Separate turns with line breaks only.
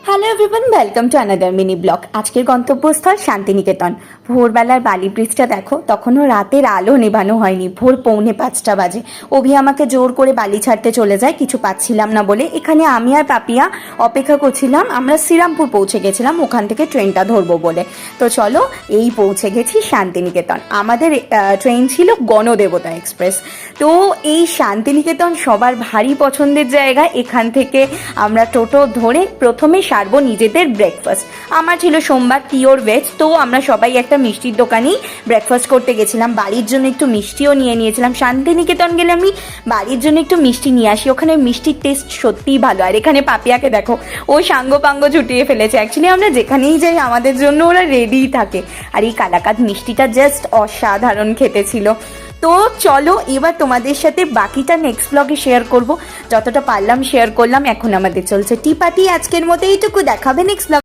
Hello everyone, welcome to another mini blog. আজকের গন্তব্যস্থল শান্তিনিকেতন। ভোরবেলার বালি ব্রিজটা দেখো, তখনও রাতের আলো নেভানো হয়নি, ভোর 4:45 বাজে। অভি আমাকে জোর করে বালি ছাড়তে চলে যায়, কিছু পাচ্ছিলাম না বলে। এখানে আমি আর পাপিয়া অপেক্ষা করছিলাম, আমরা শ্রীরামপুর পৌঁছে গেছিলাম ওখান থেকে ট্রেনটা ধরবো বলে। তো চলো, এই পৌঁছে গেছি শান্তিনিকেতন। আমাদের ট্রেন ছিল গণদেবতা এক্সপ্রেস। তো এই শান্তিনিকেতন সবার ভারী পছন্দের জায়গা। এখান থেকে আমরা টোটো ধরে প্রথমে সারবো নিজেদের ব্রেকফাস্ট। আমার ছিল সোমবার পিওর ভেজ, তো আমরা সবাই একটা মিষ্টির দোকানেই ব্রেকফাস্ট করতে গেছিলাম। বাড়ির জন্য একটু মিষ্টিও নিয়ে নিয়েছিলাম। শান্তিনিকেতন গেলে আমি বাড়ির জন্য একটু মিষ্টি নিয়ে আসি, ওখানে মিষ্টির টেস্ট সত্যিই ভালো। আর এখানে পাপিয়াকে দেখো, ও সাঙ্গ পাঙ্গ ছুটিয়ে ফেলেছে। অ্যাকচুয়ালি আমরা যেখানেই যাই আমাদের জন্য ওরা রেডিই থাকে। আর এই কালাকাঁদ মিষ্টিটা জাস্ট অসাধারণ খেতে ছিল। তো চলো, এবার তোমাদের সাথে বাকিটা নেক্সট ব্লগে শেয়ার করব, যতটা পারলাম শেয়ার করলাম। এখন আমাদের চলছে টি পার্টি। আজকের মতো এইটুকু, দেখাবে নেক্সট ব্লগ।